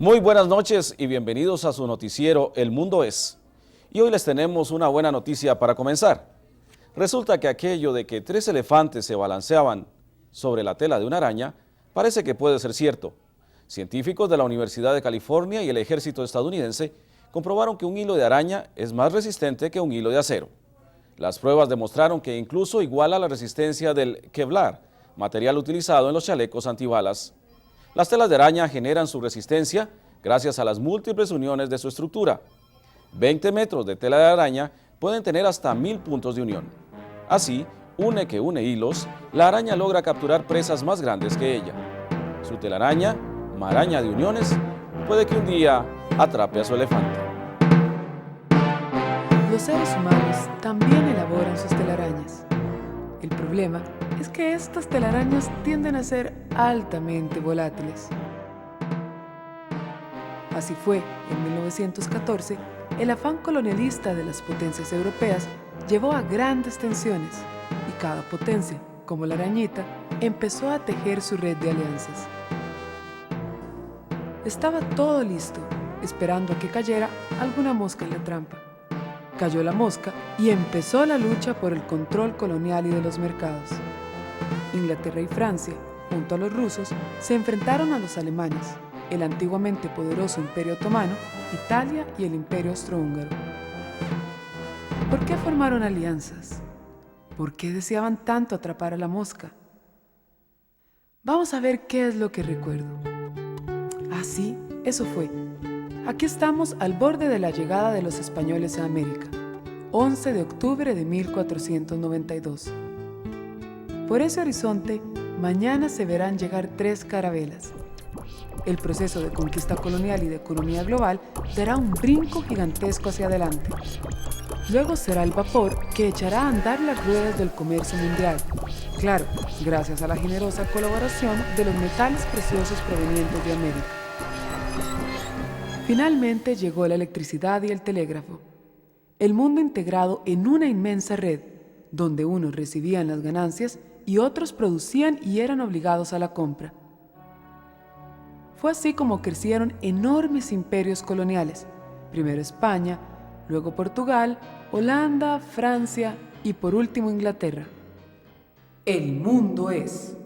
Muy buenas noches y bienvenidos a su noticiero El Mundo Es. Y hoy les tenemos una buena noticia para comenzar. Resulta que aquello de que 3 elefantes se balanceaban sobre la tela de una araña parece que puede ser cierto. Científicos de la Universidad de California y el ejército estadounidense comprobaron que un hilo de araña es más resistente que un hilo de acero. Las pruebas demostraron que incluso iguala la resistencia del Kevlar, material utilizado en los chalecos antibalas. Las telas de araña generan su resistencia gracias a las múltiples uniones de su estructura. 20 metros de tela de araña pueden tener hasta 1000 puntos de unión. Así, une que une hilos, la araña logra capturar presas más grandes que ella. Su telaraña, maraña de uniones, puede que un día atrape a su elefante. Los seres humanos también elaboran sus telarañas. El problema es que estas telarañas tienden a ser altamente volátiles. Así fue, en 1914, el afán colonialista de las potencias europeas llevó a grandes tensiones y cada potencia, como la arañita, empezó a tejer su red de alianzas. Estaba todo listo, esperando a que cayera alguna mosca en la trampa. Cayó la mosca y empezó la lucha por el control colonial y de los mercados. Inglaterra y Francia, junto a los rusos, se enfrentaron a los alemanes, el antiguamente poderoso Imperio Otomano, Italia y el Imperio Austrohúngaro. ¿Por qué formaron alianzas? ¿Por qué deseaban tanto atrapar a la mosca? Vamos a ver qué es lo que recuerdo. Ah, sí, eso fue. Aquí estamos al borde de la llegada de los españoles a América, 11 de octubre de 1492. Por ese horizonte, mañana se verán llegar 3 carabelas. El proceso de conquista colonial y de economía global dará un brinco gigantesco hacia adelante. Luego será el vapor que echará a andar las ruedas del comercio mundial. Claro, gracias a la generosa colaboración de los metales preciosos provenientes de América. Finalmente llegó la electricidad y el telégrafo. El mundo integrado en una inmensa red, donde unos recibían las ganancias y otros producían y eran obligados a la compra. Fue así como crecieron enormes imperios coloniales, primero España, luego Portugal, Holanda, Francia y por último Inglaterra. El mundo es.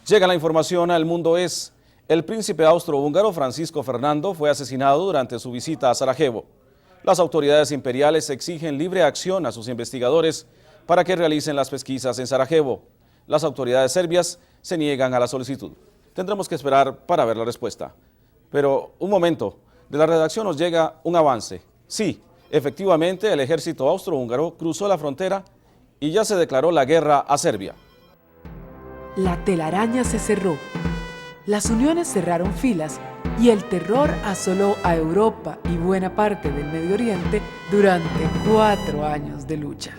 Llega la información a El Mundo Es. El príncipe austrohúngaro Francisco Fernando fue asesinado durante su visita a Sarajevo. Las autoridades imperiales exigen libre acción a sus investigadores para que realicen las pesquisas en Sarajevo. Las autoridades serbias se niegan a la solicitud. Tendremos que esperar para ver la respuesta. Pero un momento, de la redacción nos llega un avance. Sí, efectivamente el ejército austrohúngaro cruzó la frontera y ya se declaró la guerra a Serbia. La telaraña se cerró. Las uniones cerraron filas y el terror asoló a Europa y buena parte del Medio Oriente durante 4 años de lucha.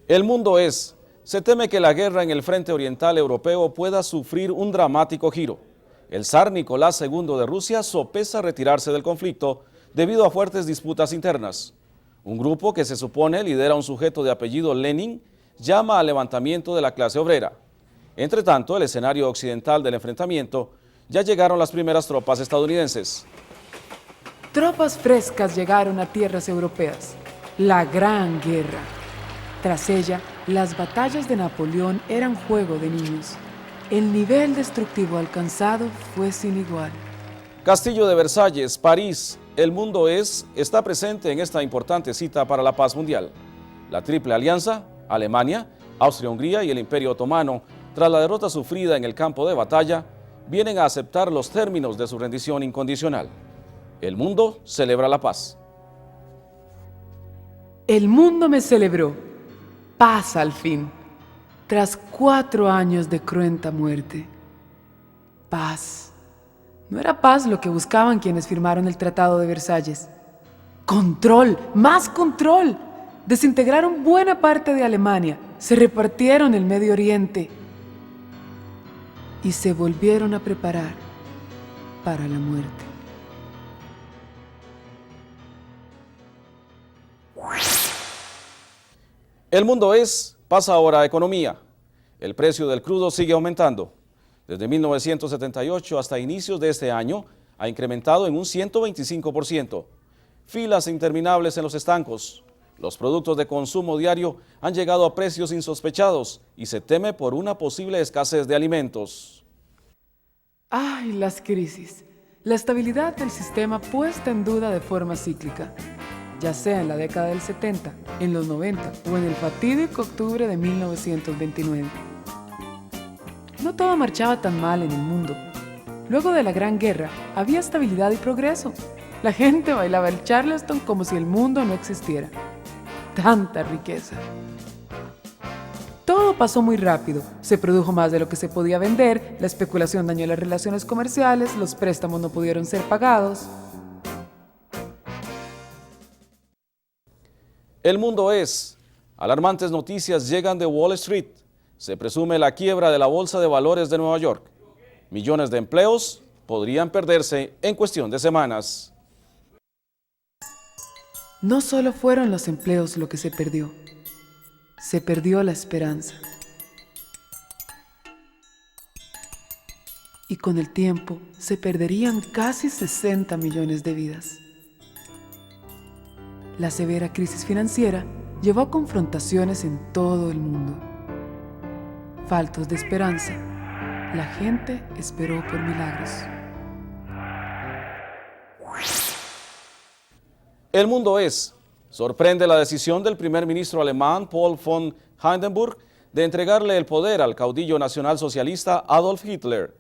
El mundo es. Se teme que la guerra en el frente oriental europeo pueda sufrir un dramático giro. El zar Nicolás II de Rusia sopesa retirarse del conflicto debido a fuertes disputas internas. Un grupo que se supone lidera un sujeto de apellido Lenin llama al levantamiento de la clase obrera. Entre tanto, el escenario occidental del enfrentamiento, ya llegaron las primeras tropas estadounidenses. Tropas frescas llegaron a tierras europeas. La Gran Guerra. Tras ella, las batallas de Napoleón eran juego de niños. El nivel destructivo alcanzado fue sin igual. Castillo de Versalles, París, El Mundo está presente en esta importante cita para la paz mundial. La Triple Alianza, Alemania, Austria-Hungría y el Imperio Otomano, tras la derrota sufrida en el campo de batalla, vienen a aceptar los términos de su rendición incondicional. El mundo celebra la paz. El mundo me celebró. Paz al fin, tras 4 años de cruenta muerte. Paz. No era paz lo que buscaban quienes firmaron el Tratado de Versalles. Control, más control. Desintegraron buena parte de Alemania, se repartieron el Medio Oriente y se volvieron a preparar para la muerte. El mundo pasa ahora a economía. El precio del crudo sigue aumentando. Desde 1978 hasta inicios de este año ha incrementado en un 125%. Filas interminables en los estancos. Los productos de consumo diario han llegado a precios insospechados y se teme por una posible escasez de alimentos. ¡Ay, las crisis! La estabilidad del sistema puesta en duda de forma cíclica, ya sea en la década del 70, en los 90 o en el fatídico octubre de 1929. No todo marchaba tan mal en el mundo. Luego de la Gran Guerra, había estabilidad y progreso. La gente bailaba el Charleston como si el mundo no existiera. Tanta riqueza. Todo pasó muy rápido. Se produjo más de lo que se podía vender, la especulación dañó las relaciones comerciales, los préstamos no pudieron ser pagados. El mundo es. Alarmantes noticias llegan de Wall Street. Se presume la quiebra de la Bolsa de Valores de Nueva York. Millones de empleos podrían perderse en cuestión de semanas. No solo fueron los empleos lo que se perdió la esperanza. Y con el tiempo se perderían casi 60 millones de vidas. La severa crisis financiera llevó a confrontaciones en todo el mundo. Faltos de esperanza, la gente esperó por milagros. El mundo es. Sorprende la decisión del primer ministro alemán Paul von Hindenburg de entregarle el poder al caudillo nacionalsocialista Adolf Hitler.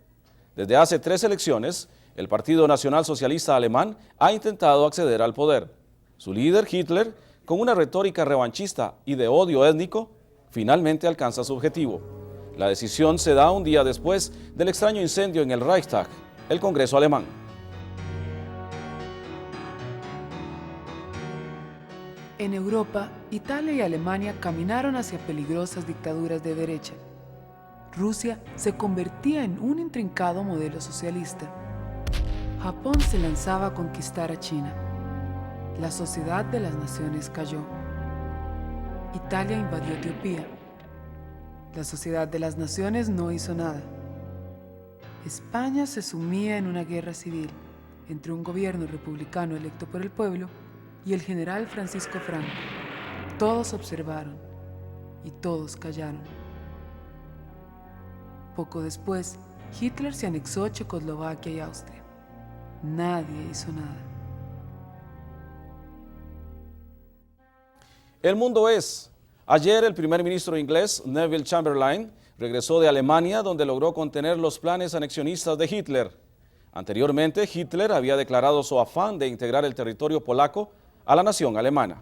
Desde hace 3 elecciones, el Partido Nacional Socialista Alemán ha intentado acceder al poder. Su líder, Hitler, con una retórica revanchista y de odio étnico, finalmente alcanza su objetivo. La decisión se da un día después del extraño incendio en el Reichstag, el Congreso alemán. En Europa, Italia y Alemania caminaron hacia peligrosas dictaduras de derecha. Rusia se convertía en un intrincado modelo socialista. Japón se lanzaba a conquistar a China. La sociedad de las naciones cayó. Italia invadió Etiopía. La sociedad de las naciones no hizo nada. España se sumía en una guerra civil entre un gobierno republicano electo por el pueblo y el general Francisco Franco. Todos observaron y todos callaron. Poco después, Hitler se anexó Checoslovaquia y Austria. Nadie hizo nada. El mundo es. Ayer el primer ministro inglés Neville Chamberlain regresó de Alemania, donde logró contener los planes anexionistas de Hitler. Anteriormente, Hitler había declarado su afán de integrar el territorio polaco a la nación alemana.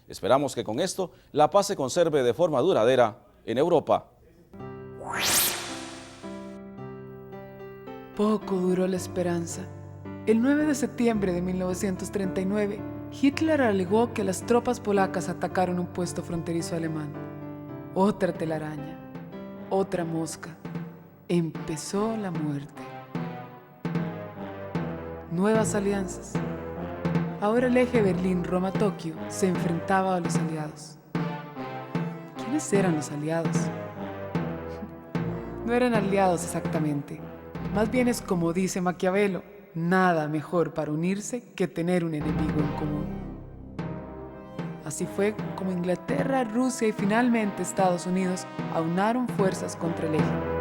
Esperamos que con esto la paz se conserve de forma duradera en Europa. Poco duró la esperanza. El 9 de septiembre de 1939, Hitler alegó que las tropas polacas atacaron un puesto fronterizo alemán. Otra telaraña, otra mosca. Empezó la muerte. Nuevas alianzas. Ahora el eje Berlín-Roma-Tokio se enfrentaba a los aliados. ¿Quiénes eran los aliados? No eran aliados exactamente. Más bien es como dice Maquiavelo, nada mejor para unirse que tener un enemigo en común. Así fue como Inglaterra, Rusia y finalmente Estados Unidos aunaron fuerzas contra el eje.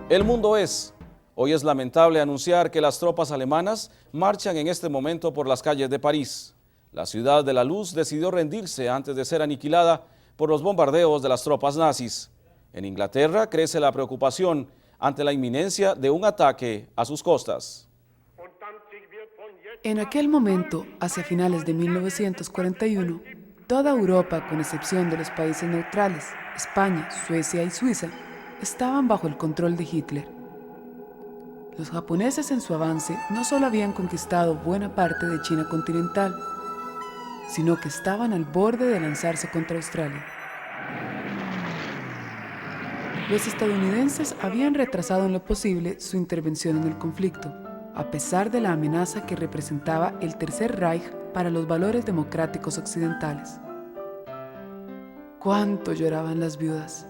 El mundo es. Hoy es lamentable anunciar que las tropas alemanas marchan en este momento por las calles de París. La ciudad de la luz decidió rendirse antes de ser aniquilada por los bombardeos de las tropas nazis. En Inglaterra crece la preocupación ante la inminencia de un ataque a sus costas. En aquel momento, hacia finales de 1941, toda Europa, con excepción de los países neutrales, España, Suecia y Suiza estaban bajo el control de Hitler. Los japoneses en su avance no solo habían conquistado buena parte de China continental, sino que estaban al borde de lanzarse contra Australia. Los estadounidenses habían retrasado en lo posible su intervención en el conflicto, a pesar de la amenaza que representaba el Tercer Reich para los valores democráticos occidentales. Cuánto lloraban las viudas,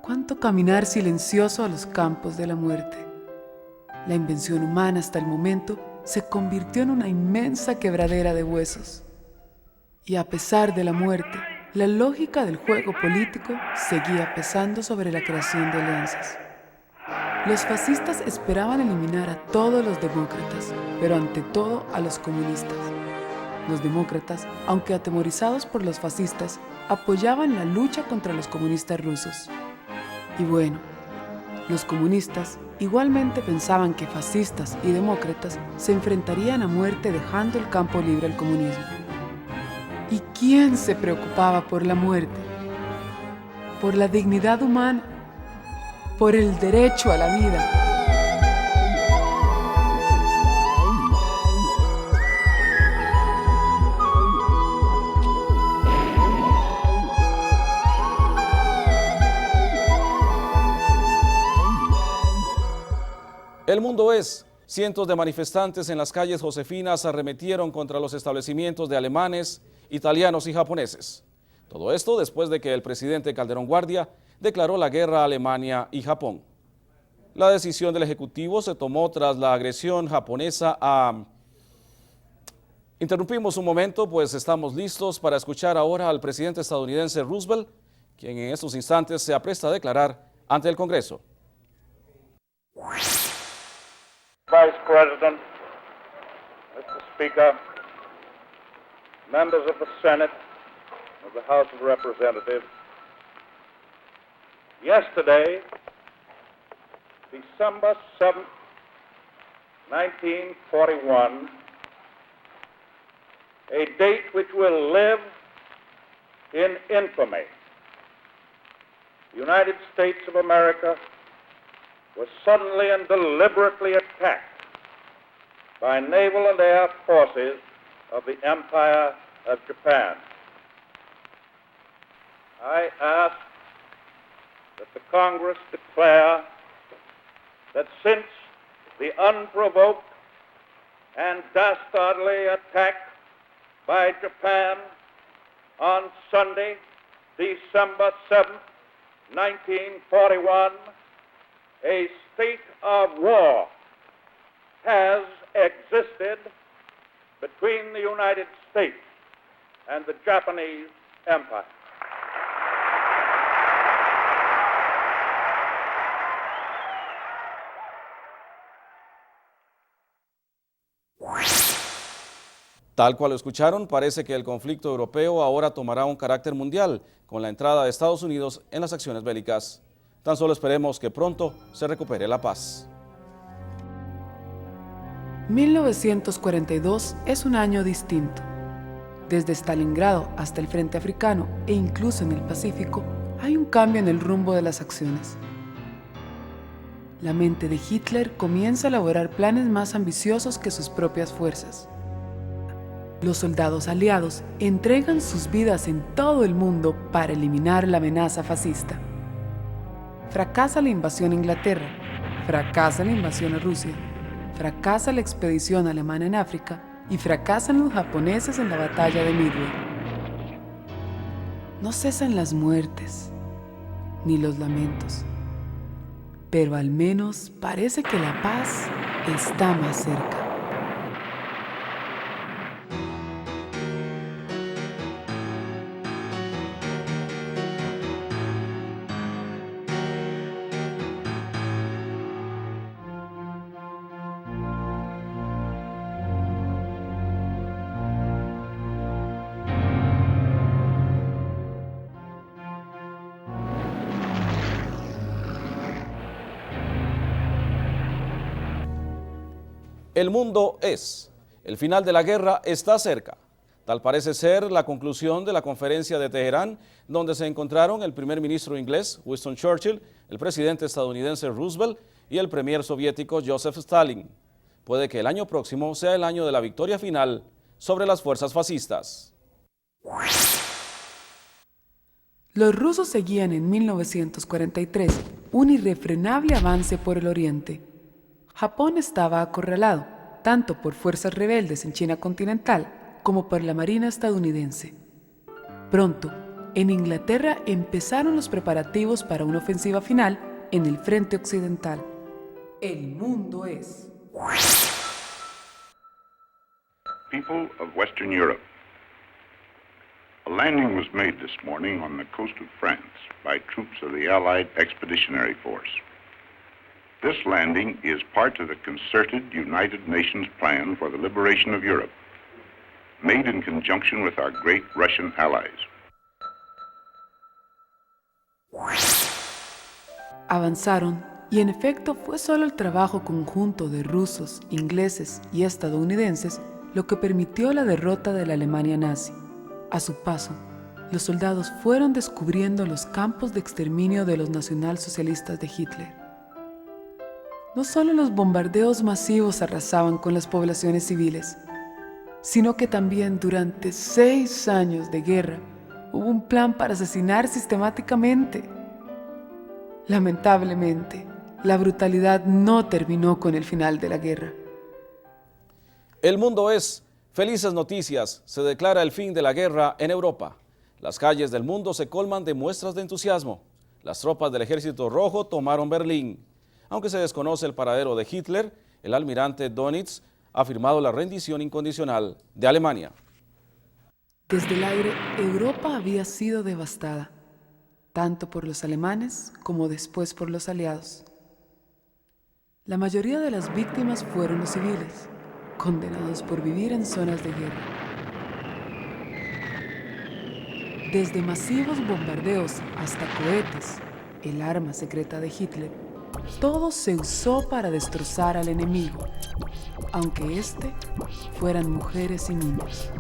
cuánto caminar silencioso a los campos de la muerte. La invención humana hasta el momento se convirtió en una inmensa quebradera de huesos. Y a pesar de la muerte, la lógica del juego político seguía pesando sobre la creación de alianzas. Los fascistas esperaban eliminar a todos los demócratas, pero ante todo a los comunistas. Los demócratas, aunque atemorizados por los fascistas, apoyaban la lucha contra los comunistas rusos. Y bueno, los comunistas igualmente pensaban que fascistas y demócratas se enfrentarían a muerte dejando el campo libre al comunismo. ¿Y quién se preocupaba por la muerte? Por la dignidad humana, por el derecho a la vida. El mundo es. Cientos de manifestantes en las calles josefinas arremetieron contra los establecimientos de alemanes, italianos y japoneses. Todo esto después de que el presidente Calderón Guardia declaró la guerra a Alemania y Japón. La decisión del Ejecutivo se tomó tras la agresión japonesa a... Interrumpimos un momento, pues estamos listos para escuchar ahora al presidente estadounidense Roosevelt, quien en estos instantes se apresta a declarar ante el Congreso. Vice President, Mr. Speaker, members of the Senate, of the House of Representatives, yesterday, December 7th, 1941, a date which will live in infamy, the United States of America was suddenly and deliberately attacked by naval and air forces of the Empire of Japan. I ask that the Congress declare that since the unprovoked and dastardly attack by Japan on Sunday, December 7th, 1941, a state of war has existed between the United States and the Japanese Empire. Tal cual lo escucharon, parece que el conflicto europeo ahora tomará un carácter mundial con la entrada de Estados Unidos en las acciones bélicas. Tan solo esperemos que pronto se recupere la paz. 1942 es un año distinto. Desde Stalingrado hasta el Frente Africano e incluso en el Pacífico, hay un cambio en el rumbo de las acciones. La mente de Hitler comienza a elaborar planes más ambiciosos que sus propias fuerzas. Los soldados aliados entregan sus vidas en todo el mundo para eliminar la amenaza fascista. Fracasa la invasión a Inglaterra, fracasa la invasión a Rusia, fracasa la expedición alemana en África y fracasan los japoneses en la batalla de Midway. No cesan las muertes, ni los lamentos, pero al menos parece que la paz está más cerca. El mundo es. El final de la guerra está cerca. Tal parece ser la conclusión de la conferencia de Teherán, donde se encontraron el primer ministro inglés, Winston Churchill, el presidente estadounidense Roosevelt y el premier soviético Joseph Stalin. Puede que el año próximo sea el año de la victoria final sobre las fuerzas fascistas. Los rusos seguían en 1943 un irrefrenable avance por el oriente. Japón estaba acorralado, tanto por fuerzas rebeldes en China continental como por la marina estadounidense. Pronto, en Inglaterra empezaron los preparativos para una ofensiva final en el frente occidental. El mundo es... People of Western Europe. A landing was made this morning on the coast of France by troops of the Allied Expeditionary Force. This landing is part of the concerted United Nations plan for the liberation of Europe, made in conjunction with our great Russian allies. Avanzaron, y en efecto fue solo el trabajo conjunto de rusos, ingleses y estadounidenses lo que permitió la derrota de la Alemania nazi. A su paso, los soldados fueron descubriendo los campos de exterminio de los nacionalsocialistas de Hitler. No solo los bombardeos masivos arrasaban con las poblaciones civiles, sino que también durante 6 años de guerra hubo un plan para asesinar sistemáticamente. Lamentablemente, la brutalidad no terminó con el final de la guerra. El mundo es... Felices noticias, se declara el fin de la guerra en Europa. Las calles del mundo se colman de muestras de entusiasmo. Las tropas del Ejército Rojo tomaron Berlín. Aunque se desconoce el paradero de Hitler, el almirante Dönitz ha firmado la rendición incondicional de Alemania. Desde el aire, Europa había sido devastada, tanto por los alemanes como después por los aliados. La mayoría de las víctimas fueron los civiles, condenados por vivir en zonas de guerra. Desde masivos bombardeos hasta cohetes, el arma secreta de Hitler, todo se usó para destrozar al enemigo, aunque éste fueran mujeres y niños.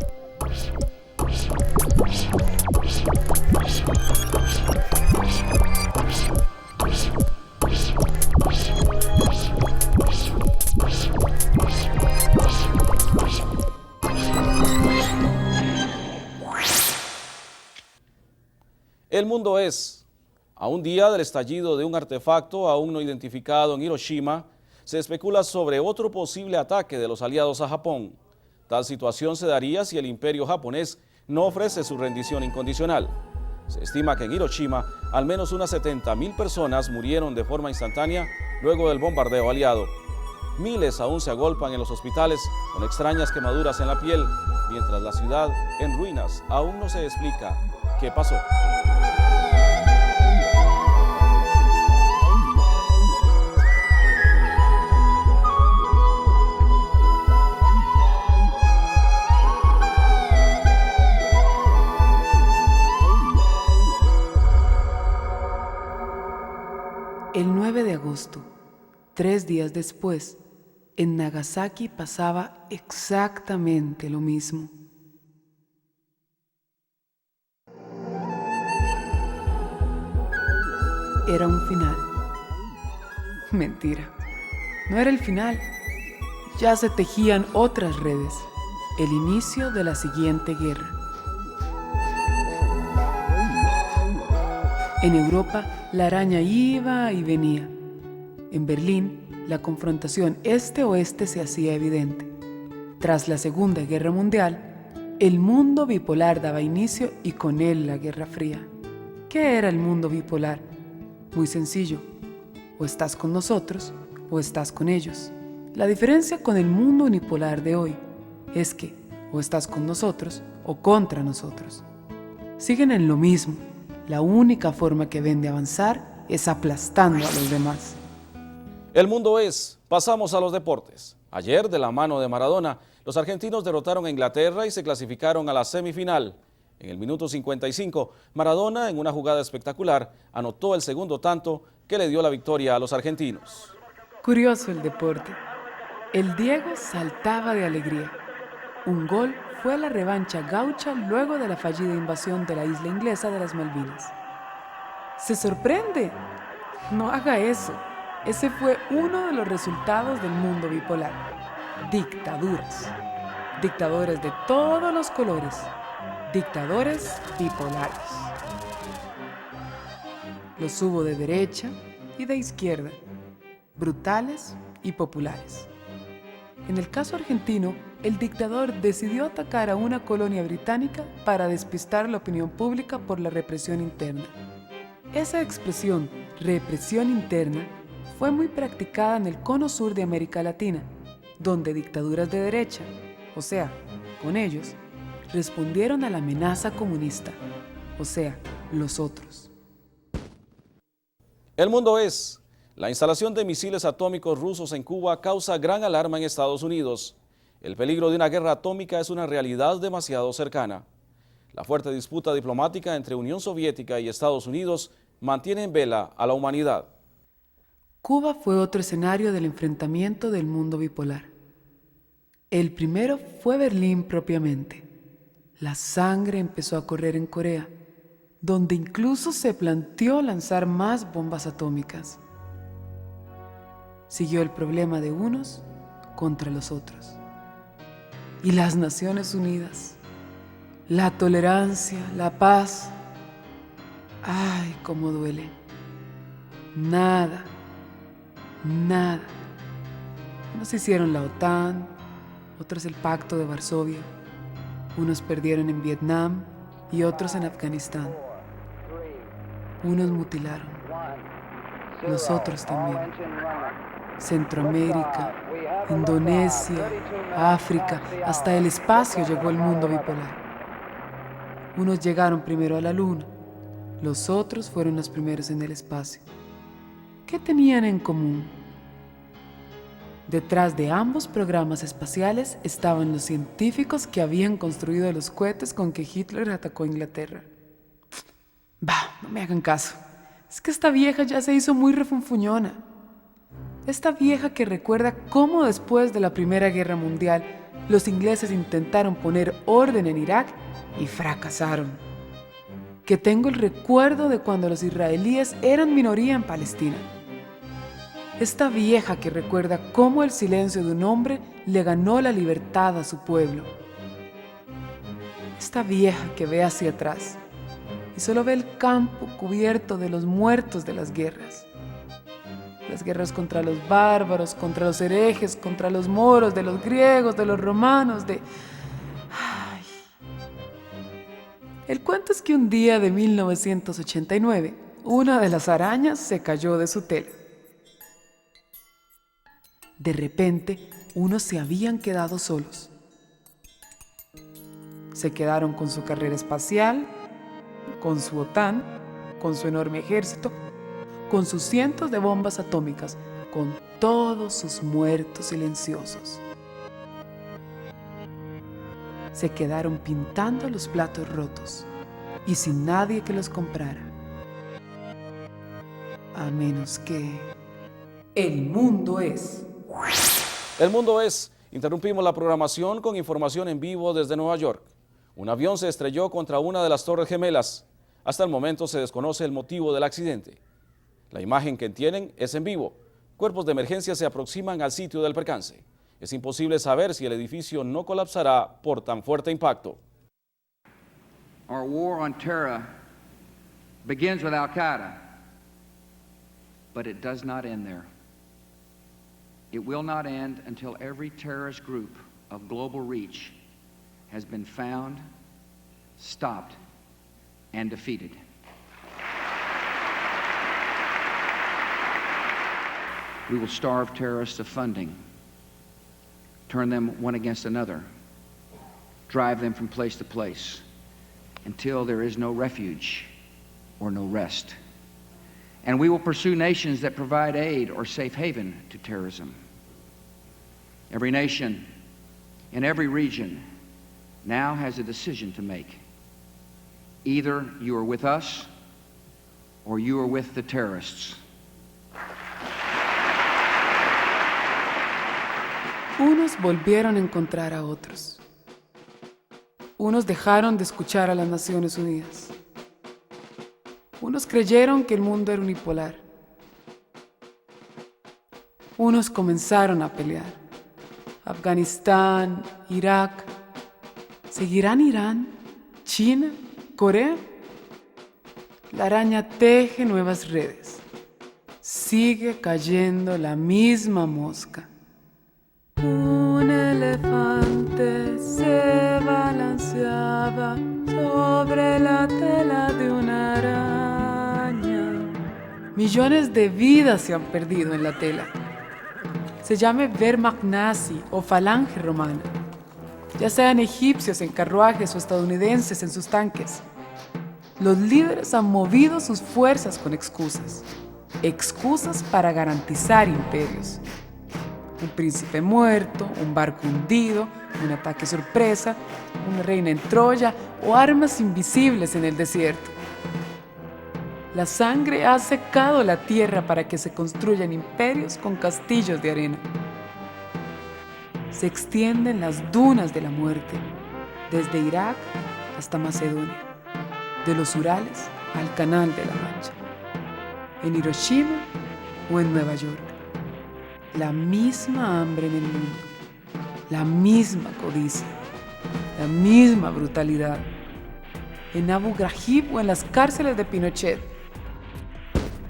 El mundo es, a un día del estallido de un artefacto aún no identificado en Hiroshima, se especula sobre otro posible ataque de los aliados a Japón. Tal situación se daría si el imperio japonés no ofrece su rendición incondicional. Se estima que en Hiroshima al menos unas 70.000 personas murieron de forma instantánea luego del bombardeo aliado. Miles aún se agolpan en los hospitales con extrañas quemaduras en la piel, mientras la ciudad en ruinas aún no se explica qué pasó. El 9 de agosto, 3 días después, en Nagasaki pasaba exactamente lo mismo. Era un final. Mentira, no era el final. Ya se tejían otras redes, el inicio de la siguiente guerra. En Europa, la araña iba y venía. En Berlín, la confrontación este-oeste se hacía evidente. Tras la Segunda Guerra Mundial, el mundo bipolar daba inicio y con él la Guerra Fría. ¿Qué era el mundo bipolar? Muy sencillo. O estás con nosotros o estás con ellos. La diferencia con el mundo unipolar de hoy es que o estás con nosotros o contra nosotros. Siguen en lo mismo. La única forma que ven de avanzar es aplastando a los demás. El mundo es, pasamos a los deportes. Ayer, de la mano de Maradona, los argentinos derrotaron a Inglaterra y se clasificaron a la semifinal. En el minuto 55, Maradona, en una jugada espectacular, anotó el segundo tanto que le dio la victoria a los argentinos. Curioso el deporte. El Diego saltaba de alegría. Un gol fue la revancha gaucha luego de la fallida invasión de la isla inglesa de las Malvinas. ¿Se sorprende? No haga eso. Ese fue uno de los resultados del mundo bipolar. Dictaduras. Dictadores de todos los colores. Dictadores bipolares. Los hubo de derecha y de izquierda, brutales y populares. En el caso argentino, el dictador decidió atacar a una colonia británica para despistar la opinión pública por la represión interna. Esa expresión, represión interna, fue muy practicada en el cono sur de América Latina, donde dictaduras de derecha, o sea, con ellos, respondieron a la amenaza comunista, o sea, los otros. El mundo es. La instalación de misiles atómicos rusos en Cuba causa gran alarma en Estados Unidos. El peligro de una guerra atómica es una realidad demasiado cercana. La fuerte disputa diplomática entre Unión Soviética y Estados Unidos mantiene en vela a la humanidad. Cuba fue otro escenario del enfrentamiento del mundo bipolar. El primero fue Berlín propiamente. La sangre empezó a correr en Corea, donde incluso se planteó lanzar más bombas atómicas. Siguió el problema de unos contra los otros. Y las Naciones Unidas, la tolerancia, la paz. ¡Ay, cómo duele! Nada. Unos hicieron la OTAN, otros el Pacto de Varsovia. Unos perdieron en Vietnam y otros en Afganistán. Unos mutilaron, los otros también. Centroamérica, Indonesia, África, hasta el espacio llegó el mundo bipolar. Unos llegaron primero a la Luna, los otros fueron los primeros en el espacio. ¿Qué tenían en común? Detrás de ambos programas espaciales estaban los científicos que habían construido los cohetes con que Hitler atacó a Inglaterra. No me hagan caso. Es que esta vieja ya se hizo muy refunfuñona. Esta vieja que recuerda cómo después de la Primera Guerra Mundial los ingleses intentaron poner orden en Irak y fracasaron. Que tengo el recuerdo de cuando los israelíes eran minoría en Palestina. Esta vieja que recuerda cómo el silencio de un hombre le ganó la libertad a su pueblo. Esta vieja que ve hacia atrás y solo ve el campo cubierto de los muertos de las guerras. Las guerras contra los bárbaros, contra los herejes, contra los moros, de los griegos, de los romanos, Ay. El cuento es que un día de 1989, una de las arañas se cayó de su tela. De repente, unos se habían quedado solos. Se quedaron con su carrera espacial, con su OTAN, con su enorme ejército, con sus cientos de bombas atómicas, con todos sus muertos silenciosos. Se quedaron pintando los platos rotos y sin nadie que los comprara. A menos que el mundo es. El mundo es. Interrumpimos la programación con información en vivo desde Nueva York. Un avión se estrelló contra una de las Torres Gemelas. Hasta el momento se desconoce el motivo del accidente. La imagen que tienen es en vivo. Cuerpos de emergencia se aproximan al sitio del percance. Es imposible saber si el edificio no colapsará por tan fuerte impacto. Our war on terror begins with Al-Qaeda, but it does not end there. It will not end until every terrorist group of global reach has been found, stopped, and defeated. We will starve terrorists of funding, turn them one against another, drive them from place to place, until there is no refuge or no rest. And we will pursue nations that provide aid or safe haven to terrorism. Every nation in every region now has a decision to make. Either you are with us or you are with the terrorists. Unos volvieron a encontrar a otros. Unos dejaron de escuchar a las Naciones Unidas. Unos creyeron que el mundo era unipolar. Unos comenzaron a pelear. Afganistán, Irak. ¿Seguirán Irán, China, Corea? La araña teje nuevas redes. Sigue cayendo la misma mosca. Un elefante se balanceaba sobre la tela de una araña. Millones de vidas se han perdido en la tela. Se llame Wehrmacht nazi o falange romana, ya sean egipcios en carruajes o estadounidenses en sus tanques. Los líderes han movido sus fuerzas con excusas. Excusas para garantizar imperios. Un príncipe muerto, un barco hundido, un ataque sorpresa, una reina en Troya o armas invisibles en el desierto. La sangre ha secado la tierra para que se construyan imperios con castillos de arena. Se extienden las dunas de la muerte, desde Irak hasta Macedonia, de los Urales al Canal de la Mancha, en Hiroshima o en Nueva York. La misma hambre en el mundo, la misma codicia, la misma brutalidad, en Abu Ghraib o en las cárceles de Pinochet.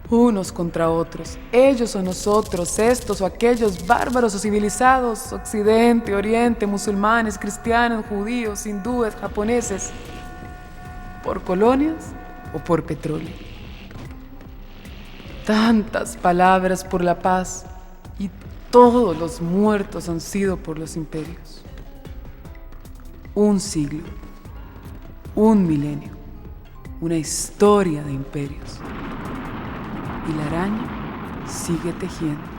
Unos contra otros, ellos o nosotros, estos o aquellos, bárbaros o civilizados, Occidente, Oriente, musulmanes, cristianos, judíos, hindúes, japoneses, por colonias o por petróleo. Tantas palabras por la paz y todos los muertos han sido por los imperios. Un siglo, un milenio, una historia de imperios. Y la araña sigue tejiendo.